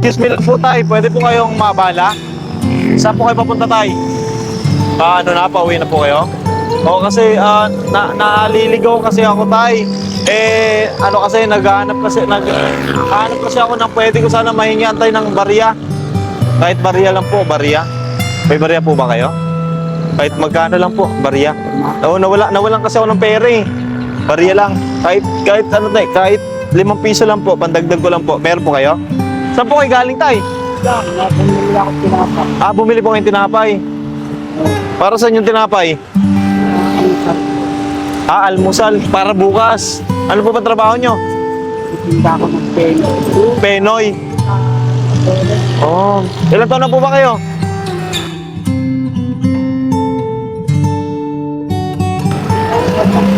Excuse me lang po tay, pwede po kayong mabala? Saan po kayo papunta tay? Ano na, pauwi na po kayo? Oo kasi naliligaw kasi ako tay. Ano kasi naghahanap kasi ako ng pwede ko sana mahingian tay ng barya. Kahit barya lang po, barya. May barya po ba kayo? Kahit magkano lang po, barya. Oo, nawalan kasi ako ng pera eh. Barya lang. Kahit ano tay, kahit 5 piso lang po, pandagdag ko lang po. Meron po kayo? Saan po kayo galing tay? Bumili ako tinapay. Bumili po kayong tinapay. Para saan yung tinapay? Almusal. Para bukas. Ano po ba trabaho nyo? Tinda ako ng peno. Penoy. Oh. Ilan taon na po ba kayo?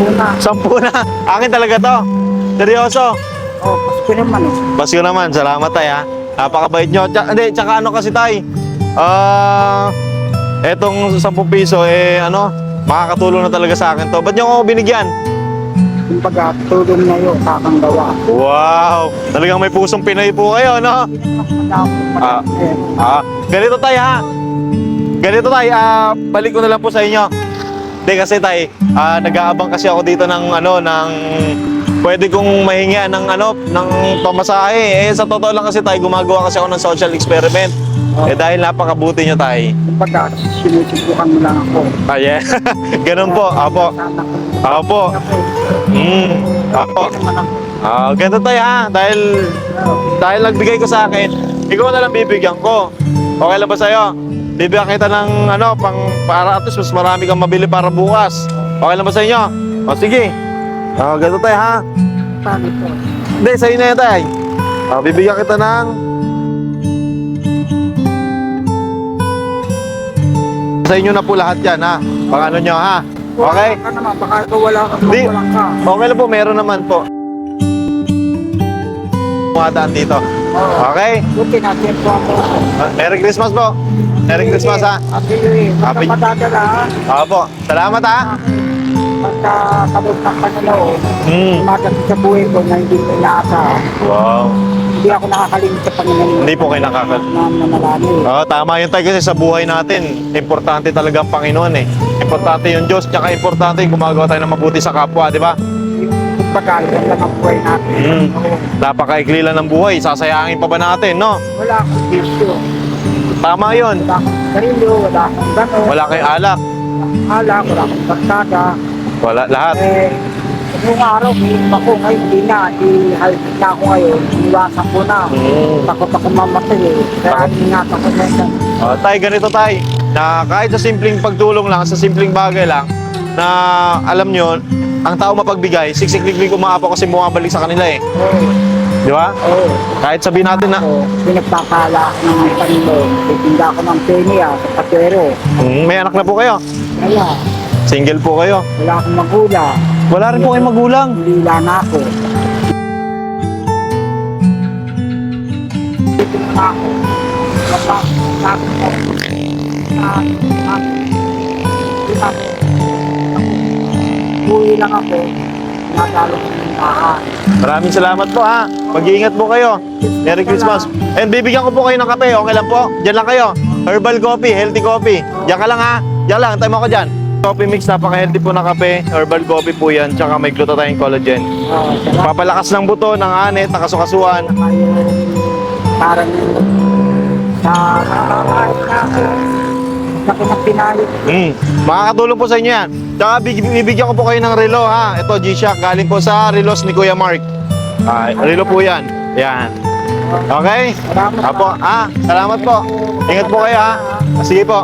Una. 10 na. Akin talaga to. Seryoso. Pasko naman eh. Basko naman. Salamat tay ha. Napakabait nyo. Tsaka ano kasi tay. Etong 10 piso makakatulong na talaga sa akin to. Ba't nyo ako binigyan? Yung pagkatulong na yun, kakang gawa. Wow! Talagang may pusong Pinoy po kayo, no? Ganito tayo ha. Ganito tayo, balik ko na lang po sa inyo. Hindi kasi tayo, nag-aabang kasi ako dito ng pwede kong mahingian ng pamasahe. Sa totoo lang kasi tayo, gumagawa kasi ako ng social experiment. Dahil napakabuti nyo tayo. Yung sinusubukan mo lang ako. Yeah. Ganun po, apo. Apo. Apo. Ganito tayo ha. Dahil nagbigay ko sa akin, ikaw na lang bibigyan ko. Okay lang ba sa'yo? Bibigyan kita ng para at least mas marami kang mabili para bukas. Okay lang ba sa inyo? O sige. Ganito tayo ha. Paano po? Hindi, sa'yo na yan tayo. Bibigyan kita ng sa inyo na po lahat yan ha. Pang ano nyo ha. Okay? Wala ka naman, baka wala ka. Okay lang po, meron naman po. Muadaan dito. Okay? Buti natin po ako. Merry Christmas po. Merry Christmas ha. Happy. Madadala ha. Opo. Salamat ha. Pagka kabot ng panalaw, umagat sa buhay ko na hindi ko inaasahan. Wow. Hindi ako nakakalimit sa Panginoon. Hindi po kayo Nananalangin. Tama yun tayo kasi sa buhay natin, importante talaga ang Panginoon eh. Importante yung Diyos, tsaka importante yung gumagawa tayo ng mabuti sa kapwa, di ba? Yung pagkalitan lang ang buhay natin. Napakaikli lang ng buhay, sasayangin pa ba natin, no? Wala akong bisyo. Tama yun. Wala akong sarilo, wala akong gano'n. Wala kayong alak. Alak, wala akong barkada. Wala, lahat. Nung araw, minum ako ngayon, hindi na. Halpit na ako ngayon. Iniwasan ko na. Takot ako mamatay eh. Kaya ingatan ko na yan. Tay, ganito tay, na kahit sa simpleng pagtulong lang, sa simpleng bagay lang, na alam nyo, ang tao mapagbigay, siksik-liklik umaapaw kasi bumabalik sa kanila eh. Di ba? Oo. Kahit sabihin natin na, Pinagpapala ako ng Panginoon. Titinda ako ng penya sa patero. may anak na po kayo. Kaya, Single po kayo. wala akong magulang. Wala rin po kayong magulang. Lila na ako. Dito na ako. Uwi lang ako. Natalo ko ng bahay. Maraming salamat po ha. Mag-iingat po kayo. Merry Christmas. And bibigyan ko po kayo ng kape. Okay lang po? Diyan lang kayo. Herbal coffee, healthy coffee. Diyan ka lang ha. Diyan lang. Tayo mo ako dyan. Coffee mix, napaka-healthy po na kape. Herbal coffee po yan. Tsaka may glutathione collagen. Papalakas ng buto, ng anit, ng kasukasuan. Parang sa laki ng pinayot. Makakatulong po sa inyo yan. Tsaka bibigyan ko po kayo ng relo ha. Ito G-Shock. Galing po sa relos ni Kuya Mark. Relo po yan. Yan. Okay? Salamat Apo. Salamat po. Ingat po kayo ha. Sige po.